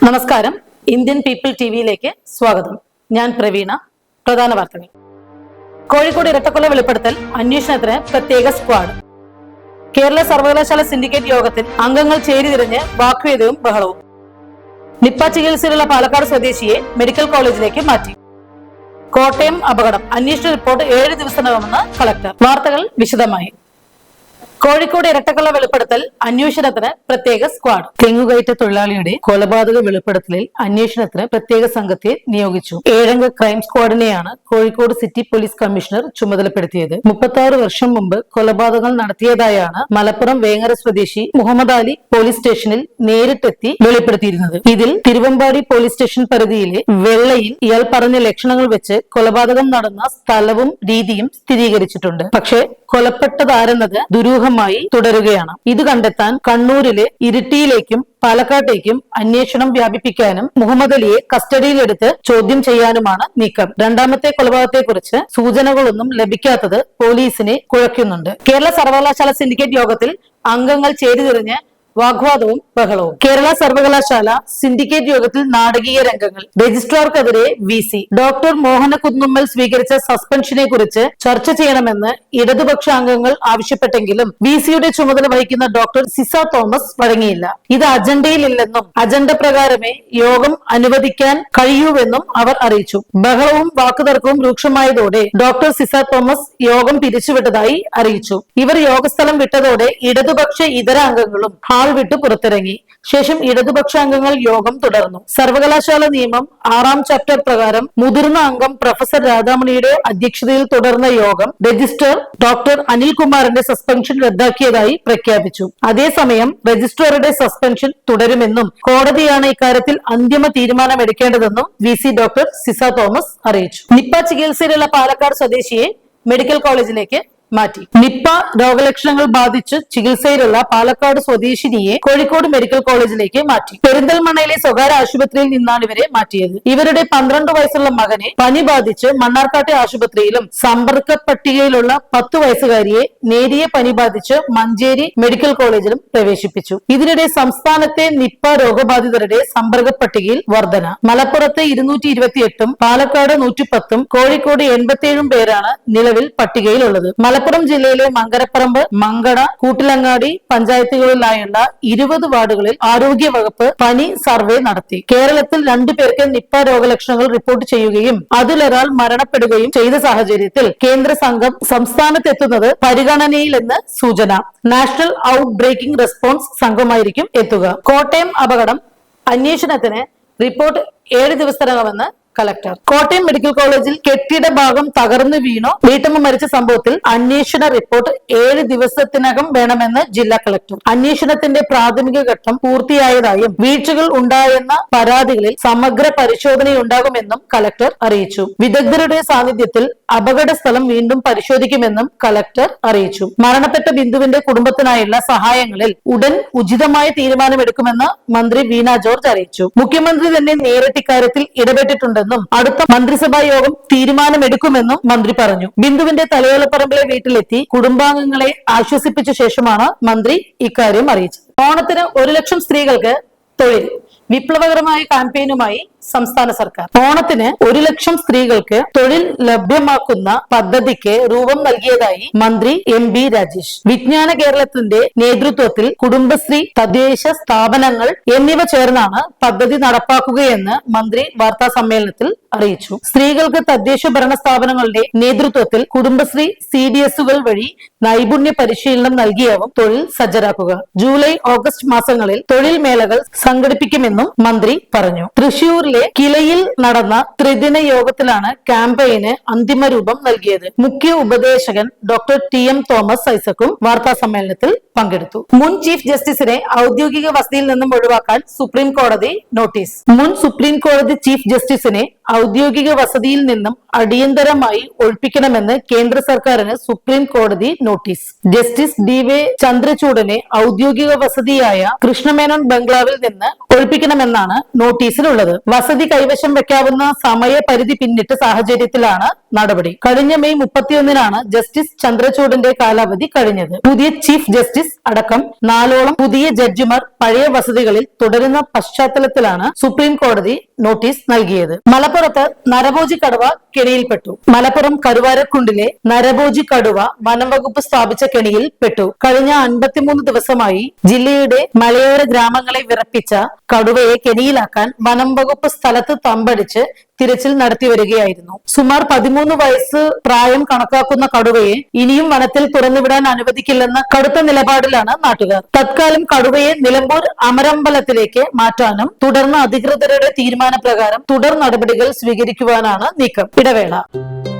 നമസ്കാരം. Indian people ടിവിയിലേക്ക് സ്വാഗതം. ഞാൻ പ്രവീണ. പ്രധാന വാർത്തകൾ. കോഴിക്കോട് ഇരട്ടക്കൊല വെളിപ്പെടുത്തൽ അന്വേഷണത്തിന് പ്രത്യേക സ്ക്വാഡ്. കേരള സർവകലാശാല സിൻഡിക്കേറ്റ് യോഗത്തിൽ അംഗങ്ങൾ ചേരിതിരിഞ്ഞ് വാക്വേദവും ബഹളവും. നിപ്പ ചികിത്സയിലുള്ള പാലക്കാട് സ്വദേശിയെ മെഡിക്കൽ കോളേജിലേക്ക് മാറ്റി. കോട്ടയം അപകടം അന്വേഷണ റിപ്പോർട്ട് 7 ദിവസത്തിനകമെന്ന് കളക്ടർ. വാർത്തകൾ വിശദമായി. കോഴിക്കോട് ഇരട്ടക്കൊല വെളിപ്പെടുത്തൽ അന്വേഷണത്തിന് പ്രത്യേക സ്ക്വാഡ്. തെങ്ങുകയറ്റ തൊഴിലാളിയുടെ കൊലപാതക വെളിപ്പെടുത്തലിൽ അന്വേഷണത്തിന് പ്രത്യേക സംഘത്തെ നിയോഗിച്ചു. 7-അംഗ ക്രൈം സ്ക്വാഡിനെയാണ് കോഴിക്കോട് സിറ്റി പോലീസ് കമ്മീഷണർ ചുമതലപ്പെടുത്തിയത്. 36 വർഷം മുമ്പ് കൊലപാതകങ്ങൾ നടത്തിയതായാണ് മലപ്പുറം വേങ്ങര സ്വദേശി മുഹമ്മദ് അലി പോലീസ് സ്റ്റേഷനിൽ നേരിട്ടെത്തി വെളിപ്പെടുത്തിയിരുന്നത്. ഇതിൽ തിരുവമ്പാടി പോലീസ് സ്റ്റേഷൻ പരിധിയിലെ വെള്ളയിൽ ഇയാൾ പറഞ്ഞ ലക്ഷണങ്ങൾ വെച്ച് കൊലപാതകം നടന്ന സ്ഥലവും രീതിയും സ്ഥിരീകരിച്ചിട്ടുണ്ട്. പക്ഷേ കൊലപ്പെട്ടതാരെന്നത് ദുരൂഹമായി തുടരുകയാണ്. ഇത് കണ്ടെത്താൻ കണ്ണൂരിലെ ഇരിട്ടിയിലേക്കും പാലക്കാട്ടേക്കും അന്വേഷണം വ്യാപിപ്പിക്കാനും മുഹമ്മദ് അലിയെ കസ്റ്റഡിയിലെടുത്ത് ചോദ്യം ചെയ്യാനുമാണ് നീക്കം. രണ്ടാമത്തെ കൊലപാതകത്തെക്കുറിച്ച് സൂചനകളൊന്നും ലഭിക്കാത്തത് പോലീസിനെ കുഴയ്ക്കുന്നുണ്ട്. കേരള സർവകലാശാല സിൻഡിക്കേറ്റ് യോഗത്തിൽ അംഗങ്ങൾ ചേരിതിരിഞ്ഞ് വാഗ്വാദവും ബഹളവും. കേരള സർവകലാശാല സിൻഡിക്കേറ്റ് യോഗത്തിൽ നാടകീയ രംഗങ്ങൾ. രജിസ്ട്രാർക്കെതിരെ VC. ഡോക്ടർ മോഹന കുന്നുമ്മൽ സ്വീകരിച്ച സസ്പെൻഷനെ കുറിച്ച് ചർച്ച ചെയ്യണമെന്ന് ഇടതുപക്ഷ അംഗങ്ങൾ ആവശ്യപ്പെട്ടെങ്കിലും VCയുടെ ചുമതല വഹിക്കുന്ന ഡോക്ടർ സിസ തോമസ് വഴങ്ങിയില്ല. ഇത് അജണ്ടയിലില്ലെന്നും അജണ്ട പ്രകാരമേ യോഗം അനുവദിക്കാൻ കഴിയൂവെന്നും അവർ അറിയിച്ചു. ബഹളവും വാക്കുതർക്കവും രൂക്ഷമായതോടെ ഡോക്ടർ സിസ തോമസ് യോഗം പിരിച്ചുവിട്ടതായി അറിയിച്ചു. ഇവർ യോഗസ്ഥലം വിട്ടതോടെ ഇടതുപക്ഷ ഇതര അംഗങ്ങളും ഹാൾ വിട്ടു പുറത്തിറങ്ങി. ശേഷം ഇടതുപക്ഷ അംഗങ്ങൾ യോഗം തുടർന്നു. സർവകലാശാല നിയമം 6-ാം ചാപ്റ്റർ പ്രകാരം മുതിർന്ന അംഗം പ്രൊഫസർ രാധാമണിയുടെ അധ്യക്ഷതയിൽ തുടർന്ന യോഗം രജിസ്ട്രാർ ഡോക്ടർ അനിൽകുമാറിന്റെ സസ്പെൻഷൻ റദ്ദാക്കിയതായി പ്രഖ്യാപിച്ചു. അതേസമയം രജിസ്ട്രാറുടെ സസ്പെൻഷൻ തുടരുമെന്നും കോടതിയാണ് ഇക്കാര്യത്തിൽ അന്തിമ തീരുമാനമെടുക്കേണ്ടതെന്നും VC ഡോക്ടർ സിസ തോമസ് അറിയിച്ചു. നിപ്പ ചികിത്സയിലുള്ള പാലക്കാട് സ്വദേശിയെ മെഡിക്കൽ കോളേജിലേക്ക് മാറ്റി. നിപ്പ രോഗലക്ഷണങ്ങൾ ബാധിച്ച് ചികിത്സയിലുള്ള പാലക്കാട് സ്വദേശിനിയെ കോഴിക്കോട് മെഡിക്കൽ കോളേജിലേക്ക് മാറ്റി. പെരിന്തൽമണ്ണയിലെ സ്വകാര്യ ആശുപത്രിയിൽ നിന്നാണ് ഇവരെ മാറ്റിയത്. ഇവരുടെ 12 വയസ്സുള്ള മകനെ പനി ബാധിച്ച് മണ്ണാർക്കാട്ടെ ആശുപത്രിയിലും സമ്പർക്ക പട്ടികയിലുള്ള 10 വയസ്സുകാരിയെ നേരിയ പനി ബാധിച്ച് മഞ്ചേരി മെഡിക്കൽ കോളേജിലും പ്രവേശിപ്പിച്ചു. ഇതിനിടെ സംസ്ഥാനത്തെ നിപ്പ രോഗബാധിതരുടെ സമ്പർക്ക പട്ടികയിൽ വർധന. മലപ്പുറത്ത് 228-ഉം പാലക്കാട് 110-ഉം കോഴിക്കോട് 87-ഉം പേരാണ് നിലവിൽ പട്ടികയിലുള്ളത്. മലപ്പുറം ജില്ലയിലെ മങ്കരപ്പറമ്പ്, മങ്കട, കൂട്ടിലങ്ങാടി പഞ്ചായത്തുകളിലായുള്ള 20 വാർഡുകളിൽ ആരോഗ്യ വകുപ്പ് പനി സർവേ നടത്തി. കേരളത്തിൽ 2 പേർക്ക് നിപ്പ രോഗലക്ഷണങ്ങൾ റിപ്പോർട്ട് ചെയ്യുകയും അതിലൊരാൾ മരണപ്പെടുകയും ചെയ്ത സാഹചര്യത്തിൽ കേന്ദ്ര സംഘം സംസ്ഥാനത്തെത്തുന്നത് പരിഗണനയിലെന്ന് സൂചന. നാഷണൽ ഔട്ട് ബ്രേക്കിംഗ് റെസ്പോൺസ് സംഘമായിരിക്കും എത്തുക. കോട്ടയം അപകടം അന്വേഷണത്തിന് റിപ്പോർട്ട് 7 ദിവസത്തിനകമെന്ന് കളക്ടർ. കോട്ടയം മെഡിക്കൽ കോളേജിൽ കെട്ടിട ഭാഗം തകർന്നു വീണു വീട്ടമ്മ മരിച്ച സംഭവത്തിൽ അന്വേഷണ റിപ്പോർട്ട് 7 ദിവസത്തിനകം വേണമെന്ന് ജില്ലാ കളക്ടർ. അന്വേഷണത്തിന്റെ പ്രാഥമിക ഘട്ടം പൂർത്തിയായതായും വീഴ്ചകൾ ഉണ്ടായെന്ന പരാതികളിൽ സമഗ്ര പരിശോധനയുണ്ടാകുമെന്നും കളക്ടർ അറിയിച്ചു. വിദഗ്ധരുടെ സാന്നിധ്യത്തിൽ അപകട സ്ഥലം വീണ്ടും പരിശോധിക്കുമെന്നും കളക്ടർ അറിയിച്ചു. മരണപ്പെട്ട ബിന്ദുവിന്റെ കുടുംബത്തിനായുള്ള സഹായങ്ങളിൽ ഉടൻ ഉചിതമായ തീരുമാനമെടുക്കുമെന്ന് മന്ത്രി വീണ ജോർജ് അറിയിച്ചു. മുഖ്യമന്ത്രി തന്നെ നേരിട്ട് ഇക്കാര്യത്തിൽ ഇടപെട്ടിട്ടുണ്ടെന്നും അടുത്ത മന്ത്രിസഭാ യോഗം തീരുമാനമെടുക്കുമെന്നും മന്ത്രി പറഞ്ഞു. ബിന്ദുവിന്റെ തലയോലപ്പറമ്പിലെ വീട്ടിലെത്തി കുടുംബാംഗങ്ങളെ ആശ്വസിപ്പിച്ച ശേഷമാണ് മന്ത്രി ഇക്കാര്യം അറിയിച്ചത്. ഓണത്തിന് 1 ലക്ഷം സ്ത്രീകൾക്ക് തൊഴിൽ. വിപ്ലവകരമായ ക്യാമ്പയിനുമായി സംസ്ഥാന സർക്കാർ. ഓണത്തിന് 1 ലക്ഷം സ്ത്രീകൾക്ക് തൊഴിൽ ലഭ്യമാക്കുന്ന പദ്ധതിക്ക് രൂപം നൽകിയതായി മന്ത്രി MB രാജേഷ്. വിജ്ഞാന കേരളത്തിന്റെ നേതൃത്വത്തിൽ കുടുംബശ്രീ, തദ്ദേശ സ്ഥാപനങ്ങൾ എന്നിവ ചേർന്നാണ് പദ്ധതി നടപ്പാക്കുകയെന്ന് മന്ത്രി വാർത്താ സമ്മേളനത്തിൽ അറിയിച്ചു. സ്ത്രീകൾക്ക് തദ്ദേശ ഭരണ സ്ഥാപനങ്ങളുടെ നേതൃത്വത്തിൽ കുടുംബശ്രീ CDSകൾ വഴി നൈപുണ്യ പരിശീലനം നൽകിയാവും തൊഴിൽ സജ്ജരാക്കുക. ജൂലൈ, ഓഗസ്റ്റ് മാസങ്ങളിൽ തൊഴിൽ മേളകൾ സംഘടിപ്പിക്കുമെന്നും മന്ത്രി പറഞ്ഞു. തൃശൂരിലെ കിലയിൽ നടന്ന ത്രിദിന യോഗത്തിലാണ് ക്യാമ്പയിന് അന്തിമ രൂപം നൽകിയത്. മുഖ്യ ഉപദേശകൻ ഡോക്ടർ TM തോമസ് ഐസക്കും വാർത്താ സമ്മേളനത്തിൽ പങ്കെടുത്തു. മുൻ ചീഫ് ജസ്റ്റിസിനെ ഔദ്യോഗിക വസതിയിൽ നിന്നും ഒഴിവാക്കാൻ സുപ്രീം കോടതി നോട്ടീസ്. മുൻ സുപ്രീം കോടതി ചീഫ് ജസ്റ്റിസിനെ ഔദ്യോഗിക വസതിയിൽ നിന്നും അടിയന്തരമായി ഒഴിപ്പിക്കണമെന്ന് കേന്ദ്ര സർക്കാരിന് സുപ്രീം കോടതി നോട്ടീസ്. ജസ്റ്റിസ് DY ചന്ദ്രചൂഡനെ ഔദ്യോഗിക വസതിയായ കൃഷ്ണമേനോൻ ബംഗ്ലാവിൽ നിന്ന് ഒഴിപ്പിക്കണം പാലിക്കണമെന്നാണ് നോട്ടീസിലുള്ളത്. വസതി കൈവശം വെക്കാവുന്ന സമയപരിധി പിന്നിട്ട സാഹചര്യത്തിലാണ് നടപടി. കഴിഞ്ഞ മെയ് 31-നാണ് ജസ്റ്റിസ് ചന്ദ്രചൂഡിന്റെ കാലാവധി കഴിഞ്ഞത്. പുതിയ ചീഫ് ജസ്റ്റിസ് അടക്കം 4ഓളം പുതിയ ജഡ്ജിമാർ പഴയ വസതികളിൽ തുടരുന്ന പശ്ചാത്തലത്തിലാണ് സുപ്രീം കോടതി നോട്ടീസ് നൽകിയത്. മലപ്പുറത്ത് നരഭോജി കടുവ കെണിയിൽപ്പെട്ടു. മലപ്പുറം കരുവാരക്കുണ്ടിലെ നരഭോജി കടുവ വനംവകുപ്പ് സ്ഥാപിച്ച കെണിയിൽ പെട്ടു. കഴിഞ്ഞ 53 ദിവസമായി ജില്ലയുടെ മലയോര ഗ്രാമങ്ങളെ വിറപ്പിച്ച കടുവയെ കെണിയിലാക്കാൻ വനംവകുപ്പ് സ്ഥലത്ത് തമ്പടിച്ച് തിരച്ചിൽ നടത്തി വരികയായിരുന്നു. സുമാർ 13 വയസ്സ് പ്രായം കണക്കാക്കുന്ന കടുവയെ ഇനിയും വനത്തിൽ തുറന്നുവിടാൻ അനുവദിക്കില്ലെന്ന കടുത്ത നിലപാടിലാണ് നാട്ടുകാർ. തത്കാലം കടുവയെ നിലമ്പൂർ അമരമ്പലത്തിലേക്ക് മാറ്റാനും തുടർന്ന് അധികൃതരുടെ തീരുമാനപ്രകാരം തുടർ നടപടികൾ സ്വീകരിക്കുവാനാണ് നീക്കം. ഇടവേള.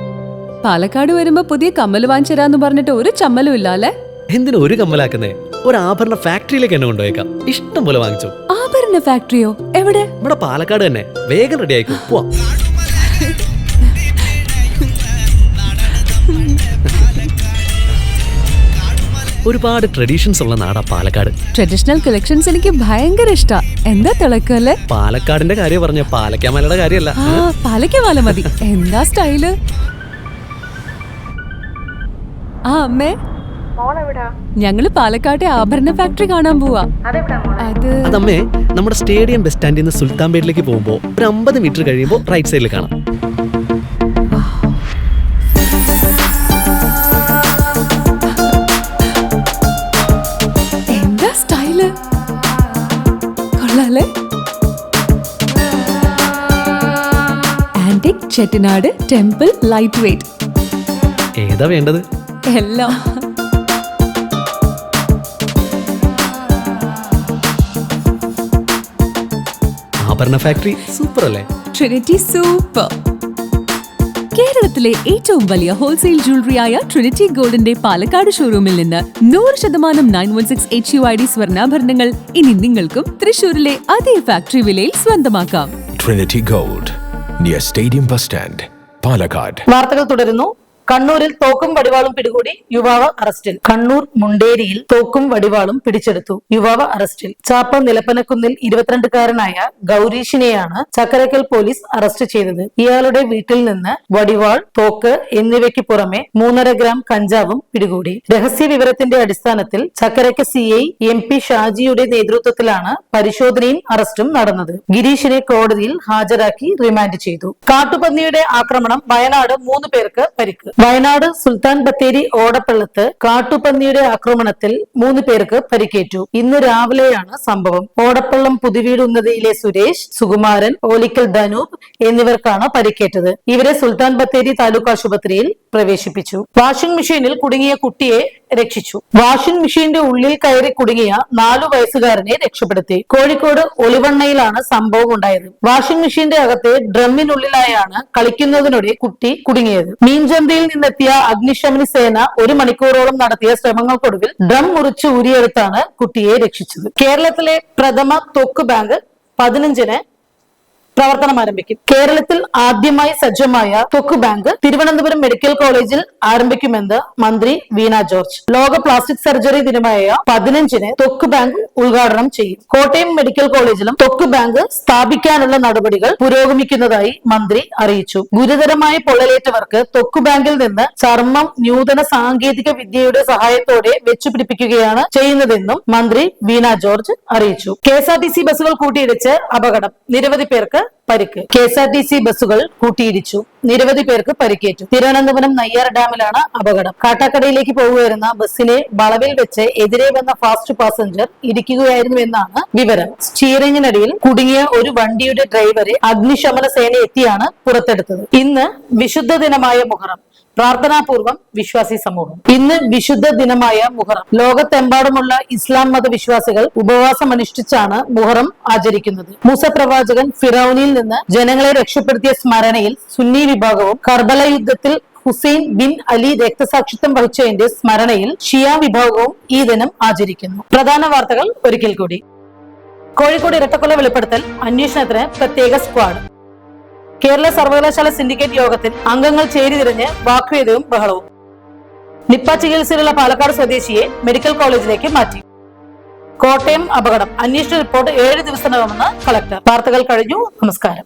പാലക്കാട് വരുമ്പോ പുതിയ കമ്മൽ വാങ്ങിച്ചരാന്ന് പറഞ്ഞിട്ട് ഒരു ചമ്മലും ഇല്ല അല്ലെ? എന്തിനു ഒരു കമ്മലാക്കുന്നേ? ഒരു ആഭരണ ഫാക്ടറിയിലേക്ക് എന്നെ കൊണ്ടുപോയേക്കാം. ഇഷ്ടം പോലെ വാങ്ങിച്ചോ. ആഭരണ ഫാക്ടറിയോ? എവിടെ? ഇവിടെ പാലക്കാട് തന്നെ. വേഗം റെഡി ആയിക്കോ. പോവാം. ഒരുപാട് ട്രഡീഷൻസ് ഉള്ള നാടാ പാലക്കാട്. ട്രഡീഷണൽ കളക്ഷൻസ് എനിക്ക് ഭയങ്കര ഇഷ്ടാ. എന്താ തിളക്കല്ലേ? പാലക്കാടിന്റെ കാര്യം പറഞ്ഞ പാലക്കാമലയുടെ കാര്യമല്ല. പാലക്കാമല മതി. എന്താ സ്റ്റൈല്? ആ അമ്മേ, ഞങ്ങള് പാലക്കാട്ടെ ആഭരണ ഫാക്ടറി കാണാൻ പോവാ. അതമ്മേ, നമ്മുടെ സ്റ്റേഡിയം ബസ് സ്റ്റാൻഡിൽ നിന്ന് സുൽത്താൻപേട്ടിലേക്ക് പോകുമ്പോ ഒരു 50 മീറ്റർ കഴിയുമ്പോ റൈറ്റ് സൈഡിൽ കാണാം. എന്താ സ്റ്റൈല്? കൊള്ളാലേ? Antique Chettinad temple light weight. ഏതാ വേണ്ടത്? എല്ലാം. ആഭരണ ഫാക്ടറി സൂപ്പർ അല്ലേ? Trinity super. കേരളത്തിലെ ഏറ്റവും വലിയ ഹോൾസെയിൽ ജ്വല്ലറിയായ ട്രിനിറ്റി ഗോൾഡിന്റെ പാലക്കാട് ഷോറൂമിൽ നിന്ന് 100% 916 HUID സ്വർണ്ണാഭരണങ്ങൾ ഇനി നിങ്ങൾക്കും തൃശൂരിലെ അതേ ഫാക്ടറി വിലയിൽ സ്വന്തമാക്കാം. Trinity gold, near stadium bus stand, Palakkad. വാർത്തകൾ തുടരുന്നു. കണ്ണൂരിൽ തോക്കും വടിവാളും പിടികൂടി, യുവാവ് അറസ്റ്റിൽ. കണ്ണൂർ മുണ്ടേരിയിൽ തോക്കും വടിവാളും പിടിച്ചെടുത്തു, യുവാവ് അറസ്റ്റിൽ. ചാപ്പ നിലപ്പനക്കുന്നിൽ 22-കാരനായ ഗൗരീഷിനെയാണ് ചക്കരക്കൽ പോലീസ് അറസ്റ്റ് ചെയ്തത്. ഇയാളുടെ വീട്ടിൽ നിന്ന് വടിവാൾ, തോക്ക് എന്നിവയ്ക്ക് പുറമെ 3.5 ഗ്രാം കഞ്ചാവും പിടികൂടി. രഹസ്യ വിവരത്തിന്റെ അടിസ്ഥാനത്തിൽ ചക്കരക്ക് CI MP ഷാജിയുടെ നേതൃത്വത്തിലാണ് പരിശോധനയും അറസ്റ്റും നടന്നത്. ഗിരീഷിനെ കോടതിയിൽ ഹാജരാക്കി റിമാൻഡ് ചെയ്തു. കാട്ടുപന്നിയുടെ ആക്രമണം, വയനാട് 3 പേർക്ക് പരിക്ക്. വയനാട് സുൽത്താൻ ബത്തേരി ഓടപ്പള്ളത്ത് കാട്ടുപന്നിയുടെ ആക്രമണത്തിൽ 3 പേർക്ക് പരിക്കേറ്റു. ഇന്ന് രാവിലെയാണ് സംഭവം. ഓടപ്പള്ളം പുതുവീട് ഉന്നതിയിലെ സുരേഷ്, സുകുമാരൻ, ഓലിക്കൽ ധനൂപ് എന്നിവർക്കാണ് പരിക്കേറ്റത്. ഇവരെ സുൽത്താൻ ബത്തേരി താലൂക്ക് ആശുപത്രിയിൽ പ്രവേശിപ്പിച്ചു. വാഷിംഗ് മെഷീനിൽ കുടുങ്ങിയ കുട്ടിയെ രക്ഷിച്ചു. വാഷിംഗ് മെഷീന്റെ ഉള്ളിൽ കയറി കുടുങ്ങിയ 4 വയസ്സുകാരനെ രക്ഷപ്പെടുത്തി. കോഴിക്കോട് ഒളിവണ്ണയിലാണ് സംഭവം ഉണ്ടായത്. വാഷിംഗ് മെഷീന്റെ അകത്തെ ഡ്രമ്മിനുള്ളിലായാണ് കളിക്കുന്നതിനിടെ കുട്ടി കുടുങ്ങിയത്. മീൻചന്തയിൽ നിന്നെത്തിയ അഗ്നിശമന സേന 1 മണിക്കൂറോളം നടത്തിയ ശ്രമങ്ങൾക്കൊടുവിൽ ഡ്രം മുറിച്ച് ഊരിയെടുത്താണ് കുട്ടിയെ രക്ഷിച്ചത്. കേരളത്തിലെ പ്രഥമ ത്വക്ക് ബാങ്ക് 15-ന് പ്രവർത്തനം ആരംഭിക്കും. കേരളത്തിൽ ആദ്യമായി സജ്ജമായ ത്വക്ക് ബാങ്ക് തിരുവനന്തപുരം മെഡിക്കൽ കോളേജിൽ ആരംഭിക്കുമെന്ന് മന്ത്രി വീണ ജോർജ്. ലോക പ്ലാസ്റ്റിക് സർജറി ദിനമായ 15-ന് ത്വക്ക് ബാങ്ക് ഉദ്ഘാടനം ചെയ്യും. കോട്ടയം മെഡിക്കൽ കോളേജിലും ത്വക്ക് ബാങ്ക് സ്ഥാപിക്കാനുള്ള നടപടികൾ പുരോഗമിക്കുന്നതായി മന്ത്രി അറിയിച്ചു. ഗുരുതരമായ പൊള്ളലേറ്റവർക്ക് ത്വക്ക് ബാങ്കിൽ നിന്ന് ചർമ്മം നൂതന സാങ്കേതിക വിദ്യയുടെ സഹായത്തോടെ വെച്ചുപിടിപ്പിക്കുകയാണ് ചെയ്യുന്നതെന്നും മന്ത്രി വീണ ജോർജ് അറിയിച്ചു. KSRTC ബസ്സുകൾ കൂട്ടിയിടിച്ച് അപകടം, നിരവധി പേർക്ക് പരിക്ക്. KSRTC ബസ്സുകൾ കൂട്ടിയിടിച്ചു, നിരവധി പേർക്ക് പരിക്കേറ്റു. തിരുവനന്തപുരം നെയ്യാർ ഡാമിലാണ് അപകടം. കാട്ടാക്കടയിലേക്ക് പോകുകയായിരുന്ന ബസ്സിനെ വളവിൽ വെച്ച് എതിരെ വന്ന ഫാസ്റ്റ് പാസഞ്ചർ ഇടിക്കുകയായിരുന്നുവെന്നാണ് വിവരം. സ്റ്റിയറിംഗിനടിയിൽ കുടുങ്ങിയ ഒരു വണ്ടിയുടെ ഡ്രൈവറെ അഗ്നിശമന സേന എത്തിയാണ് പുറത്തെടുത്തത്. ഇന്ന് വിശുദ്ധ ദിനമായ മുഹറം. പ്രാർത്ഥനാപൂർവം വിശ്വാസി സമൂഹം. ഇന്ന് വിശുദ്ധ ദിനമായ മുഹറം. ലോകത്തെമ്പാടുമുള്ള ഇസ്ലാം മത വിശ്വാസികൾ ഉപവാസം അനുഷ്ഠിച്ചാണ് മുഹറം ആചരിക്കുന്നത്. മൂസ പ്രവാചകൻ ഫിറൌനിൽ നിന്ന് ജനങ്ങളെ രക്ഷപ്പെടുത്തിയ സ്മരണയിൽ സുന്നി വിഭാഗവും കർബല യുദ്ധത്തിൽ ഹുസൈൻ ബിൻ അലി രക്തസാക്ഷിത്വം വഹിച്ചതിന്റെ സ്മരണയിൽ ഷിയ വിഭാഗവും ഈ ദിനം ആചരിക്കുന്നു. പ്രധാന വാർത്തകൾ ഒരിക്കൽ കൂടി. കോഴിക്കോട് ഇരട്ടക്കൊല വെളിപ്പെടുത്തൽ അന്വേഷണത്തിന് പ്രത്യേക സ്ക്വാഡ്. കേരള സർവകലാശാല സിൻഡിക്കേറ്റ് യോഗത്തിൽ അംഗങ്ങൾ ചേരിതിരിഞ്ഞ് വാഗ്വേദവും ബഹളവും. നിപ്പ ചികിത്സയിലുള്ള പാലക്കാട് സ്വദേശിയെ മെഡിക്കൽ കോളേജിലേക്ക് മാറ്റി. കോട്ടയം അപകടം അന്വേഷണ റിപ്പോർട്ട് 7 ദിവസത്തിനകമെന്ന് കളക്ടർ. വാർത്തകൾ കഴിഞ്ഞു. നമസ്കാരം.